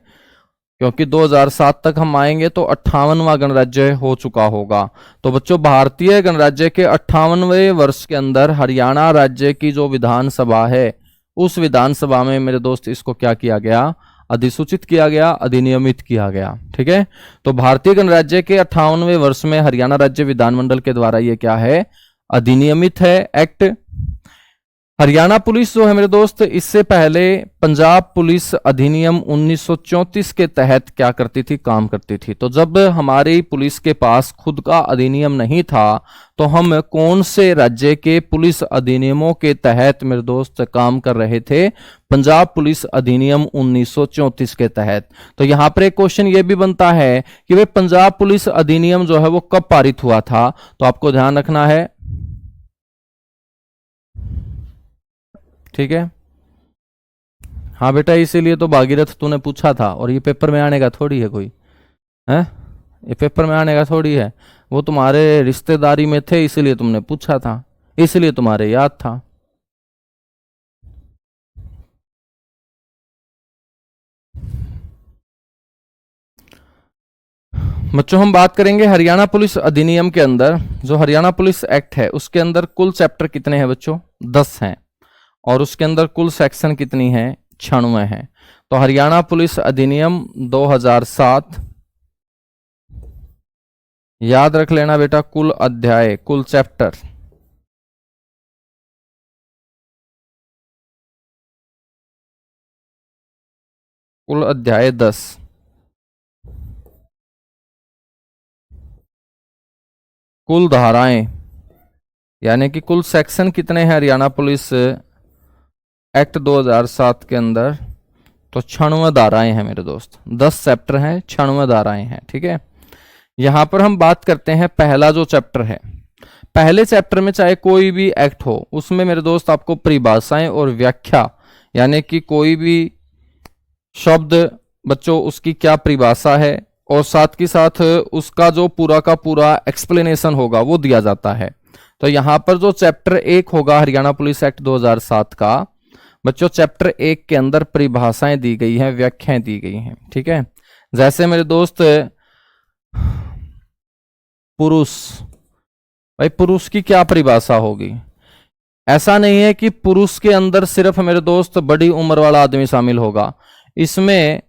क्योंकि 2007 तक हम आएंगे तो 58वां गणराज्य हो चुका होगा। तो बच्चों भारतीय गणराज्य के 58वें वर्ष के अंदर हरियाणा राज्य की जो विधानसभा है उस विधानसभा में मेरे दोस्त इसको क्या किया गया? अधिसूचित किया गया, अधिनियमित किया गया, ठीक है। तो भारतीय गणराज्य के 58वें वर्ष में हरियाणा राज्य विधानमंडल के द्वारा ये क्या है? अधिनियमित है एक्ट। हरियाणा पुलिस जो है मेरे दोस्त इससे पहले पंजाब पुलिस अधिनियम 1934 के तहत क्या करती थी? काम करती थी। तो जब हमारी पुलिस के पास खुद का अधिनियम नहीं था तो हम कौन से राज्य के पुलिस अधिनियमों के तहत मेरे दोस्त काम कर रहे थे? पंजाब पुलिस अधिनियम 1934 के तहत। तो यहां पर एक क्वेश्चन ये भी बनता है कि वे पंजाब पुलिस अधिनियम जो है वो कब पारित हुआ था? तो आपको ध्यान रखना है, ठीक है। हाँ बेटा, इसीलिए तो भागीरथ तूने पूछा था, और ये पेपर में आने का थोड़ी है कोई, है ये पेपर में आने का थोड़ी है, वो तुम्हारे रिश्तेदारी में थे इसीलिए तुमने पूछा था, इसलिए तुम्हारे याद था। बच्चों हम बात करेंगे हरियाणा पुलिस अधिनियम के अंदर, जो हरियाणा पुलिस एक्ट है उसके अंदर कुल चैप्टर कितने हैं बच्चों? 10 हैं, और उसके अंदर कुल सेक्शन कितनी है? 96 है। तो हरियाणा पुलिस अधिनियम 2007 याद रख लेना बेटा, कुल अध्याय, कुल चैप्टर कुल अध्याय 10। कुल धाराएं यानी कि कुल सेक्शन कितने हैं हरियाणा पुलिस एक्ट 2007 के अंदर? तो 96 धाराएं हैं मेरे दोस्त, 10 चैप्टर हैं, 96 धाराएं हैं, ठीक है। यहां पर हम बात करते हैं पहला जो चैप्टर है। पहले चैप्टर में चाहे कोई भी एक्ट हो उसमें मेरे दोस्त आपको परिभाषाएं और व्याख्या, यानी कि कोई भी शब्द बच्चों उसकी क्या परिभाषा है और साथ के साथ उसका जो पूरा का पूरा एक्सप्लेनेशन होगा वो दिया जाता है। तो यहां पर जो चैप्टर 1 होगा हरियाणा पुलिस एक्ट 2007 का, बच्चों चैप्टर 1 के अंदर परिभाषाएं दी गई हैं, व्याख्याएं दी गई हैं, ठीक है। जैसे मेरे दोस्त पुरुष, भाई पुरुष की क्या परिभाषा होगी? ऐसा नहीं है कि पुरुष के अंदर सिर्फ मेरे दोस्त बड़ी उम्र वाला आदमी शामिल होगा, इसमें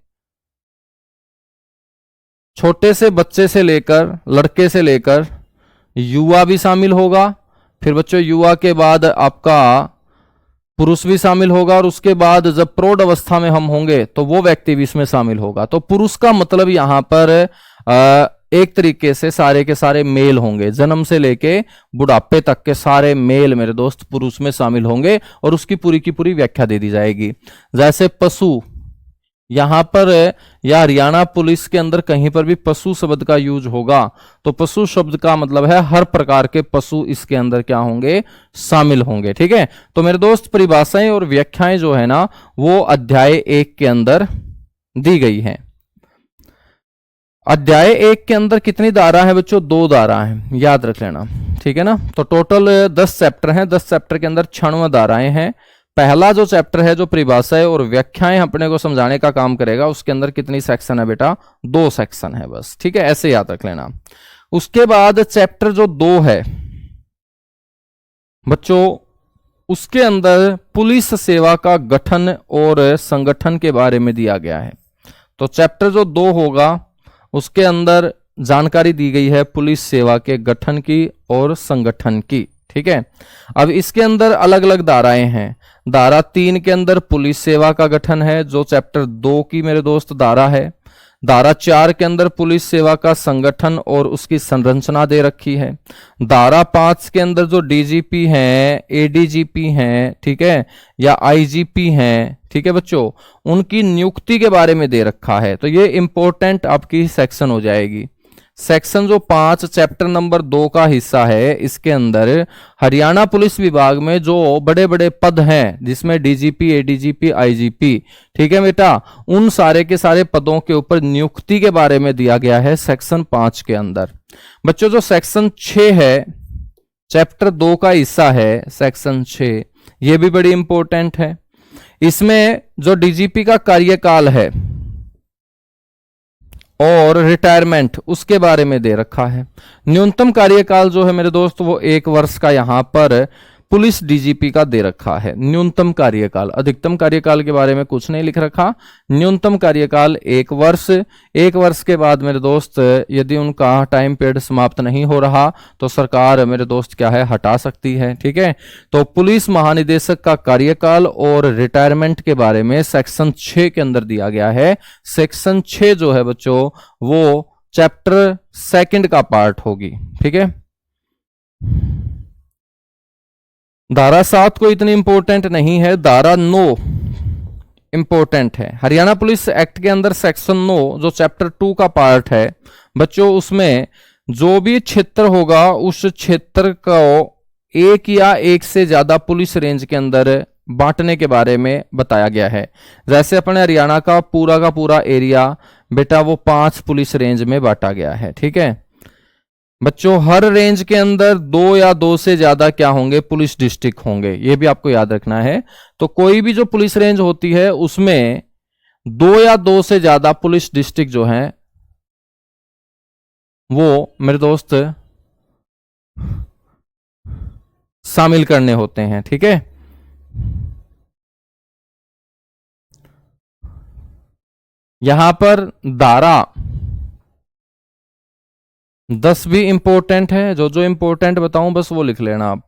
छोटे से बच्चे से लेकर, लड़के से लेकर युवा भी शामिल होगा। फिर बच्चों युवा के बाद आपका पुरुष भी शामिल होगा, और उसके बाद जब प्रौढ़ अवस्था में हम होंगे तो वो व्यक्ति भी इसमें शामिल होगा। तो पुरुष का मतलब यहां पर एक तरीके से सारे के सारे मेल होंगे, जन्म से लेके बुढ़ापे तक के सारे मेल मेरे दोस्त पुरुष में शामिल होंगे, और उसकी पूरी की पूरी व्याख्या दे दी जाएगी। जैसे पशु, यहां पर या हरियाणा पुलिस के अंदर कहीं पर भी पशु शब्द का यूज होगा तो पशु शब्द का मतलब है हर प्रकार के पशु इसके अंदर क्या होंगे? शामिल होंगे, ठीक है। तो मेरे दोस्त परिभाषाएं और व्याख्याएं जो है ना वो अध्याय 1 के अंदर दी गई हैं। अध्याय 1 के अंदर कितनी धारा है बच्चों? 2 धारा है, याद रख लेना, ठीक है ना। तो टोटल 10 चैप्टर हैं, 10 चैप्टर के अंदर 96 धाराएं हैं। पहला जो चैप्टर है जो परिभाषाएं और व्याख्याएं अपने को समझाने का काम करेगा, उसके अंदर कितनी सेक्शन है बेटा? 2 सेक्शन है बस, ठीक है, ऐसे याद रख लेना। उसके बाद चैप्टर जो 2 है बच्चों उसके अंदर पुलिस सेवा का गठन और संगठन के बारे में दिया गया है। तो चैप्टर जो 2 होगा उसके अंदर जानकारी दी गई है पुलिस सेवा के गठन की और संगठन की। ठीक है, अब इसके अंदर अलग अलग धाराएं हैं। धारा 3 के अंदर पुलिस सेवा का गठन है, जो चैप्टर 2 की मेरे दोस्त धारा है। धारा 4 के अंदर पुलिस सेवा का संगठन और उसकी संरचना दे रखी है। धारा 5 के अंदर जो डीजीपी हैं, एडीजीपी हैं, ठीक है, या आईजीपी हैं, ठीक है बच्चों, उनकी नियुक्ति के बारे में दे रखा है। तो ये इंपॉर्टेंट आपकी सेक्शन हो जाएगी। सेक्शन जो 5 चैप्टर नंबर 2 का हिस्सा है, इसके अंदर हरियाणा पुलिस विभाग में जो बड़े बड़े पद हैं, जिसमें डीजीपी, एडीजीपी, आईजीपी, ठीक है बेटा, उन सारे के सारे पदों के ऊपर नियुक्ति के बारे में दिया गया है सेक्शन 5 के अंदर। बच्चों जो सेक्शन 6 है, चैप्टर 2 का हिस्सा है, सेक्शन 6, यह भी बड़ी इंपॉर्टेंट है। इसमें जो डीजीपी का कार्यकाल है और रिटायरमेंट, उसके बारे में दे रखा है। न्यूनतम कार्यकाल जो है मेरे दोस्त वो 1 वर्ष का यहां पर पुलिस डीजीपी का दे रखा है। न्यूनतम कार्यकाल, अधिकतम कार्यकाल के बारे में कुछ नहीं लिख रखा। न्यूनतम कार्यकाल 1 वर्ष। 1 वर्ष के बाद मेरे दोस्त यदि उनका टाइम पीरियड समाप्त नहीं हो रहा तो सरकार मेरे दोस्त क्या है, हटा सकती है। ठीक है, तो पुलिस महानिदेशक का कार्यकाल और रिटायरमेंट के बारे में सेक्शन 6 के अंदर दिया गया है। सेक्शन 6 जो है बच्चों वो चैप्टर 2 का पार्ट होगी। ठीक है, धारा 7 को इतनी इंपॉर्टेंट नहीं है, धारा 9 इंपॉर्टेंट है। हरियाणा पुलिस एक्ट के अंदर सेक्शन 9 जो चैप्टर 2 का पार्ट है बच्चों, उसमें जो भी क्षेत्र होगा उस क्षेत्र को एक या एक से ज्यादा पुलिस रेंज के अंदर बांटने के बारे में बताया गया है। जैसे अपने हरियाणा का पूरा एरिया बेटा वो 5 पुलिस रेंज में बांटा गया है। ठीक है बच्चों, हर रेंज के अंदर 2 या 2 से ज्यादा क्या होंगे, पुलिस डिस्ट्रिक्ट होंगे, ये भी आपको याद रखना है। तो कोई भी जो पुलिस रेंज होती है उसमें 2 या 2 से ज्यादा पुलिस डिस्ट्रिक्ट जो हैं वो मेरे दोस्त शामिल करने होते हैं। ठीक है, यहां पर धारा 10 भी इंपॉर्टेंट है। जो इंपॉर्टेंट बताऊं बस वो लिख लेना आप।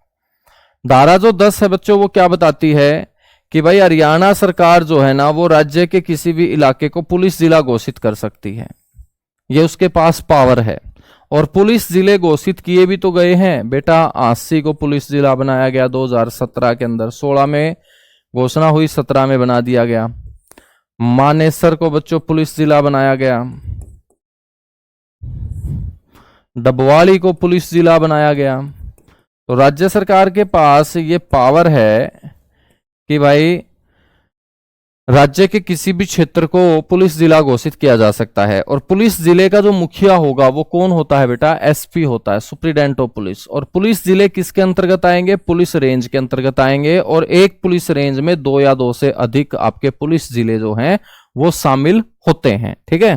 धारा जो 10 है बच्चों वो क्या बताती है कि भाई हरियाणा सरकार जो है ना वो राज्य के किसी भी इलाके को पुलिस जिला घोषित कर सकती है, ये उसके पास पावर है। और पुलिस जिले घोषित किए भी तो गए हैं बेटा। आसी को पुलिस जिला बनाया गया 2017 के अंदर, 16 में घोषणा हुई, 17 में बना दिया गया। मानेसर को बच्चों पुलिस जिला बनाया गया, डबवाली को पुलिस जिला बनाया गया। तो राज्य सरकार के पास ये पावर है कि भाई राज्य के किसी भी क्षेत्र को पुलिस जिला घोषित किया जा सकता है। और पुलिस जिले का जो मुखिया होगा वो कौन होता है बेटा, एसपी होता है, सुप्रीडेंट ऑफ पुलिस। और पुलिस जिले किसके अंतर्गत आएंगे, पुलिस रेंज के अंतर्गत आएंगे। और एक पुलिस रेंज में 2 या 2 से अधिक आपके पुलिस जिले जो हैं वो शामिल होते हैं। ठीक है,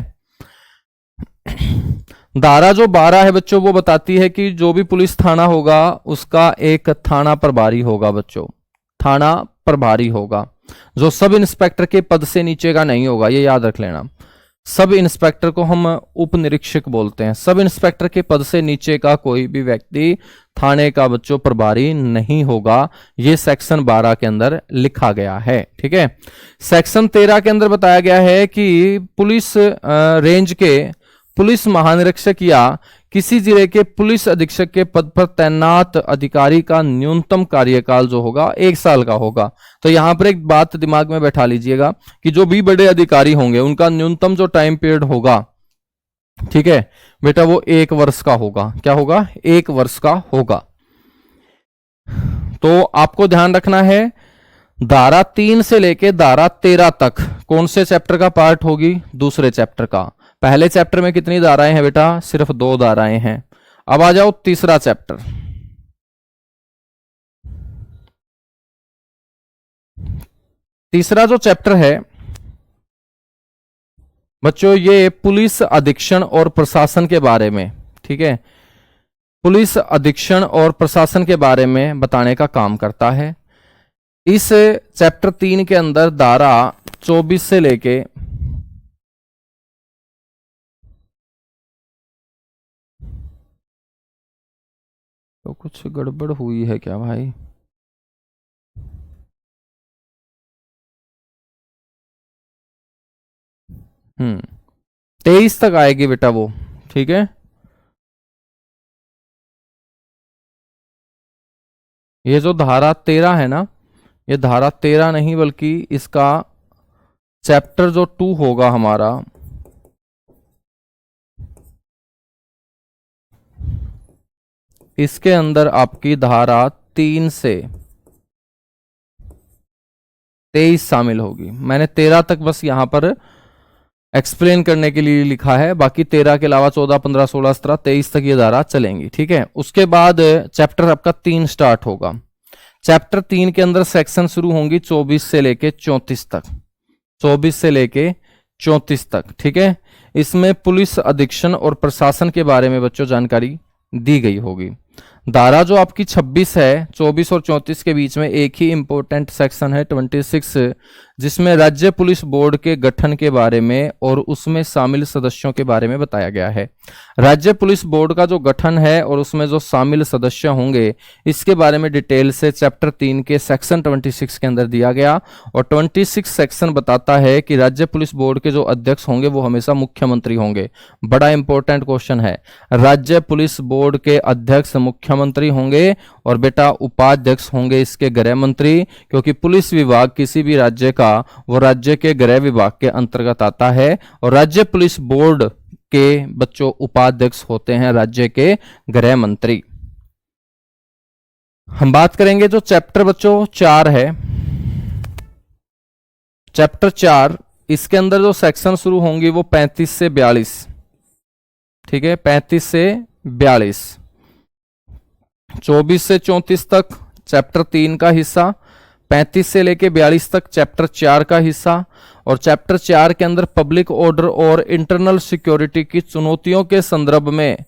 धारा जो 12 है बच्चों वो बताती है कि जो भी पुलिस थाना होगा उसका एक थाना प्रभारी होगा बच्चों, थाना प्रभारी होगा, जो सब इंस्पेक्टर के पद से नीचे का नहीं होगा, ये याद रख लेना। सब इंस्पेक्टर को हम उप निरीक्षक बोलते हैं। सब इंस्पेक्टर के पद से नीचे का कोई भी व्यक्ति थाने का बच्चों प्रभारी नहीं होगा, ये सेक्शन 12 के अंदर लिखा गया है। ठीक है, सेक्शन 13 के अंदर बताया गया है कि पुलिस रेंज के पुलिस महानिरीक्षक या किसी जिले के पुलिस अधीक्षक के पद पर तैनात अधिकारी का न्यूनतम कार्यकाल जो होगा 1 साल का होगा। तो यहां पर एक बात दिमाग में बैठा लीजिएगा कि जो भी बड़े अधिकारी होंगे उनका न्यूनतम जो टाइम पीरियड होगा, ठीक है बेटा, वो 1 वर्ष का होगा। क्या होगा, 1 वर्ष का होगा। तो आपको ध्यान रखना है धारा 3 से लेके धारा 13 तक कौन से चैप्टर का पार्ट होगी, दूसरे चैप्टर का। पहले चैप्टर में कितनी धाराएं हैं बेटा, सिर्फ 2 धाराएं हैं। अब आ जाओ तीसरा चैप्टर। तीसरा जो चैप्टर है बच्चों ये पुलिस अधीक्षण और प्रशासन के बारे में, ठीक है, पुलिस अधीक्षण और प्रशासन के बारे में बताने का काम करता है। इस चैप्टर 3 के अंदर धारा 24 से लेके तो कुछ गड़बड़ हुई है क्या भाई? 23 तक आएगी बेटा वो, ठीक है। ये जो धारा 13 है ना, ये धारा 13 नहीं बल्कि इसका चैप्टर जो 2 होगा हमारा, इसके अंदर आपकी धारा 3 से 23 शामिल होगी। मैंने 13 तक बस यहां पर एक्सप्लेन करने के लिए लिखा है, बाकी 13 के अलावा 14, 15, 16, 17, 23 तक ये धारा चलेंगी, ठीक है। उसके बाद चैप्टर आपका 3 स्टार्ट होगा। चैप्टर 3 के अंदर सेक्शन शुरू होंगी 24 से लेके 34 तक, 24 से लेके 34 तक, ठीक है। इसमें पुलिस अधीक्षण और प्रशासन के बारे में बच्चों जानकारी दी गई होगी। धारा जो आपकी 26 है, 24 और 34 के बीच में एक ही इंपॉर्टेंट सेक्शन है 26, जिसमें राज्य पुलिस बोर्ड के गठन के बारे में और उसमें शामिल सदस्यों के बारे में बताया गया है। राज्य पुलिस बोर्ड का जो गठन है और उसमें जो शामिल सदस्य होंगे, इसके बारे में डिटेल से चैप्टर 3 के सेक्शन 26 के अंदर दिया गया। और 26 सेक्शन बताता है कि राज्य पुलिस बोर्ड के जो अध्यक्ष होंगे वो हमेशा मुख्यमंत्री होंगे। बड़ा इंपॉर्टेंट क्वेश्चन है, राज्य पुलिस बोर्ड के अध्यक्ष मुख्यमंत्री होंगे और बेटा उपाध्यक्ष होंगे इसके गृह मंत्री, क्योंकि पुलिस विभाग किसी भी राज्य का वो राज्य के गृह विभाग के अंतर्गत आता है। और राज्य पुलिस बोर्ड के बच्चों उपाध्यक्ष होते हैं राज्य के गृह मंत्री। हम बात करेंगे जो चैप्टर बच्चों 4 है, चैप्टर 4, इसके अंदर जो सेक्शन शुरू होंगी वो 35 से 42, ठीक है, 35 से 42। 24 से 34 तक चैप्टर 3 का हिस्सा, 35 से लेके 42 तक चैप्टर 4 का हिस्सा। और चैप्टर 4 के अंदर पब्लिक ऑर्डर और इंटरनल सिक्योरिटी की चुनौतियों के संदर्भ में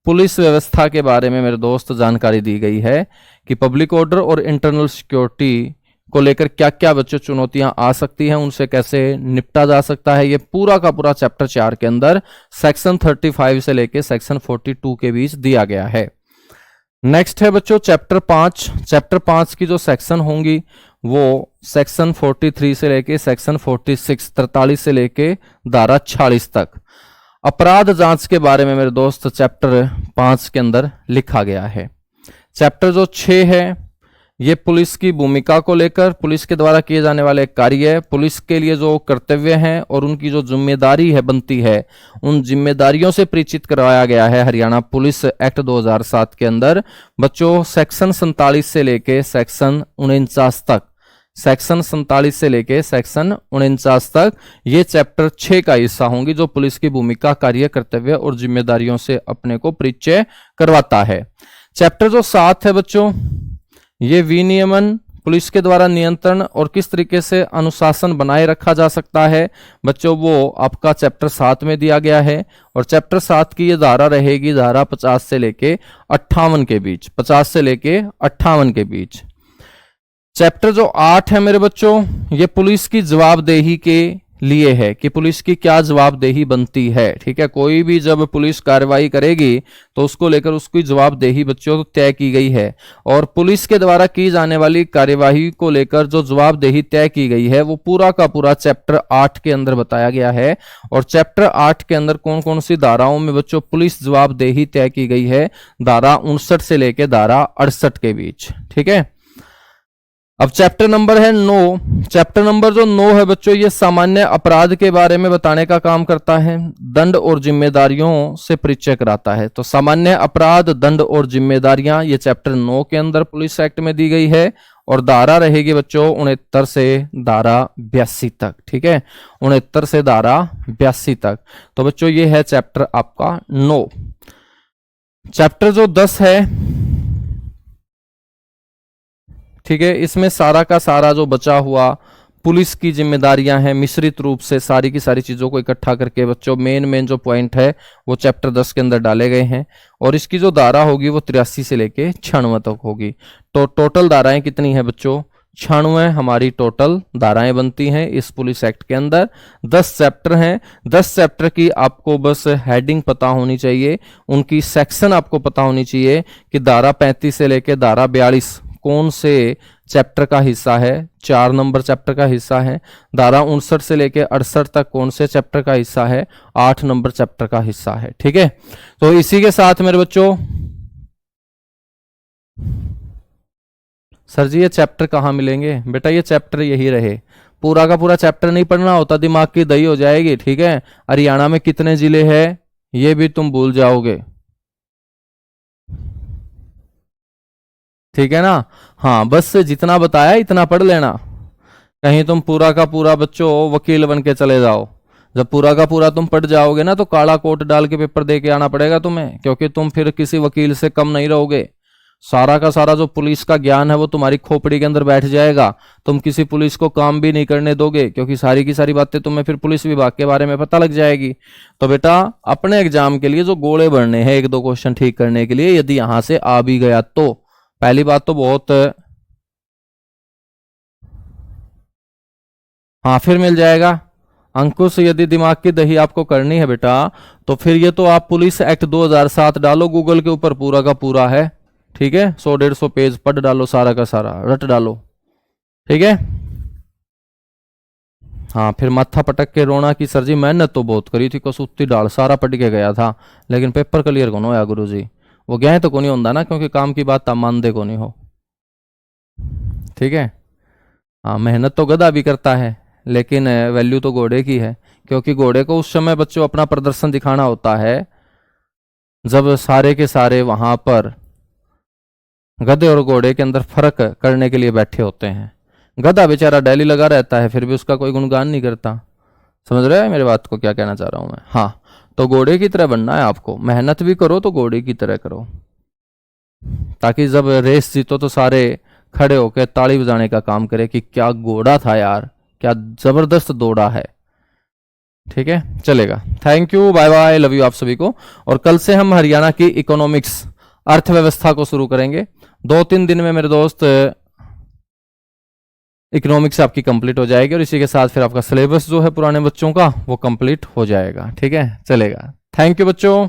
पुलिस व्यवस्था के बारे में मेरे दोस्त जानकारी दी गई है कि पब्लिक ऑर्डर और इंटरनल सिक्योरिटी को लेकर क्या क्या बच्चों चुनौतियां आ सकती हैं, उनसे कैसे निपटा जा सकता है। ये पूरा का पूरा चैप्टर 4 के अंदर सेक्शन 35 से लेके सेक्शन 42 के बीच दिया गया है। नेक्स्ट है बच्चों चैप्टर 5। चैप्टर 5 की जो सेक्शन होंगी वो सेक्शन 43 से लेके सेक्शन 46, 43 से लेके धारा 46 तक अपराध जांच के बारे में मेरे दोस्त चैप्टर 5 के अंदर लिखा गया है। चैप्टर जो 6 है ये पुलिस की भूमिका को लेकर, पुलिस के द्वारा किए जाने वाले कार्य, पुलिस के लिए जो कर्तव्य हैं और उनकी जो जिम्मेदारी है बनती है, उन जिम्मेदारियों से परिचित करवाया गया है हरियाणा पुलिस एक्ट 2007 के अंदर। बच्चों सेक्शन 47 से लेके सेक्शन 49 तक, सेक्शन 47 से लेके सेक्शन 49 तक ये चैप्टर 6 का हिस्सा होंगी, जो पुलिस की भूमिका, कार्य, कर्तव्य और जिम्मेदारियों से अपने को परिचय करवाता है। चैप्टर जो 7 है बच्चों, ये विनियमन, पुलिस के द्वारा नियंत्रण और किस तरीके से अनुशासन बनाए रखा जा सकता है बच्चों, वो आपका चैप्टर 7 में दिया गया है। और चैप्टर 7 की ये धारा रहेगी धारा 50 से लेके 58 के बीच, 50 से लेके 58 के बीच। चैप्टर जो 8 है मेरे बच्चों, ये पुलिस की जवाबदेही के लिए है कि पुलिस की क्या जवाबदेही बनती है, ठीक है। कोई भी जब पुलिस कार्रवाई करेगी तो उसको लेकर उसकी जवाबदेही बच्चों तय की गई है। और पुलिस के द्वारा की जाने वाली कार्यवाही को लेकर जो जवाबदेही तय की गई है वो पूरा का पूरा चैप्टर 8 के अंदर बताया गया है। और चैप्टर 8 के अंदर कौन कौन सी धाराओं में बच्चों पुलिस जवाबदेही तय की गई है, धारा 59 से लेकर धारा 68 के बीच, ठीक है। अब चैप्टर नंबर है 9। चैप्टर नंबर जो 9 है बच्चों, ये सामान्य अपराध के बारे में बताने का काम करता है, दंड और जिम्मेदारियों से परिचय कराता है। तो सामान्य अपराध, दंड और जिम्मेदारियां ये चैप्टर 9 के अंदर पुलिस एक्ट में दी गई है। और धारा रहेगी बच्चों 69 से धारा 82 तक, ठीक है, 69 से धारा 82 तक। तो बच्चों ये है चैप्टर आपका 9। चैप्टर जो 10 है, ठीक है, इसमें सारा का सारा जो बचा हुआ पुलिस की जिम्मेदारियां हैं, मिश्रित रूप से सारी की सारी चीजों को इकट्ठा करके बच्चों मेन जो पॉइंट है वो चैप्टर 10 के अंदर डाले गए हैं। और इसकी जो धारा होगी वो 83 से लेके 96 तक होगी। तो टोटल धाराएं कितनी है बच्चों, 96 हमारी टोटल धाराएं बनती हैं इस पुलिस एक्ट के अंदर। 10 चैप्टर हैं। 10 चैप्टर की आपको बस हेडिंग पता होनी चाहिए, उनकी सेक्शन आपको पता होनी चाहिए कि धारा 35 से लेकर धारा 42 कौन से चैप्टर का हिस्सा है। 4 नंबर चैप्टर का हिस्सा है। धारा 59 से लेकर 68 तक कौन से चैप्टर का हिस्सा है। 8 नंबर चैप्टर का हिस्सा है। ठीक है, तो इसी के साथ मेरे बच्चों, सर जी ये चैप्टर कहाँ मिलेंगे? बेटा ये चैप्टर यही रहे, पूरा का पूरा चैप्टर नहीं पढ़ना होता, दिमाग की दही हो जाएगी। ठीक है, हरियाणा में कितने जिले हैं ये भी तुम भूल जाओगे। ठीक है ना? हाँ, बस जितना बताया इतना पढ़ लेना, कहीं तुम पूरा का पूरा बच्चों वकील बन के चले जाओ। जब पूरा का पूरा तुम पढ़ जाओगे ना तो काला कोट डाल के पेपर दे के आना पड़ेगा तुम्हें, क्योंकि तुम फिर किसी वकील से कम नहीं रहोगे। सारा का सारा जो पुलिस का ज्ञान है वो तुम्हारी खोपड़ी के अंदर बैठ जाएगा। तुम किसी पुलिस को काम भी नहीं करने दोगे, क्योंकि सारी की सारी बातें तुम्हें फिर पुलिस विभाग के बारे में पता लग जाएगी। तो बेटा अपने एग्जाम के लिए जो गोले भरने हैं 1-2 क्वेश्चन ठीक करने के लिए, यदि यहां से आ भी गया तो पहली बात तो बहुत, हाँ फिर मिल जाएगा। अंकुश यदि दिमाग की दही आपको करनी है बेटा तो फिर ये तो आप पुलिस एक्ट 2007 डालो गूगल के ऊपर, पूरा का पूरा है। ठीक है, 100-150 पेज पढ़ डालो, सारा का सारा रट डालो। ठीक है, हाँ फिर माथा पटक के रोना कि सर जी मेहनत तो बहुत करी थी, कसूती डाल सारा पढ़ के गया था लेकिन पेपर क्लियर कौन होया गुरु जी। वो गए तो को नहीं होता ना, क्योंकि काम की बात आप मानते को नहीं हो। ठीक है, हाँ मेहनत तो गधा भी करता है लेकिन वैल्यू तो घोड़े की है, क्योंकि घोड़े को उस समय बच्चों अपना प्रदर्शन दिखाना होता है जब सारे के सारे वहां पर गधे और घोड़े के अंदर फर्क करने के लिए बैठे होते हैं। गधा बेचारा डेली लगा रहता है फिर भी उसका कोई गुणगान नहीं करता। समझ रहे हैं मेरे बात को, क्या कहना चाह रहा हूं मैं? हाँ, तो घोड़े की तरह बनना है आपको, मेहनत भी करो तो घोड़े की तरह करो, ताकि जब रेस जीतो तो सारे खड़े होकर ताली बजाने का काम करे कि क्या घोड़ा था यार, क्या जबरदस्त दौड़ा है। ठीक है, चलेगा। Thank you, bye bye, love you आप सभी को। और कल से हम हरियाणा की इकोनॉमिक्स अर्थव्यवस्था को शुरू करेंगे। 2-3 दिन में मेरे दोस्त इकोनॉमिक्स आपकी कंप्लीट हो जाएगी और इसी के साथ फिर आपका सिलेबस जो है पुराने बच्चों का वो कंप्लीट हो जाएगा। ठीक है, चलेगा। थैंक यू बच्चों।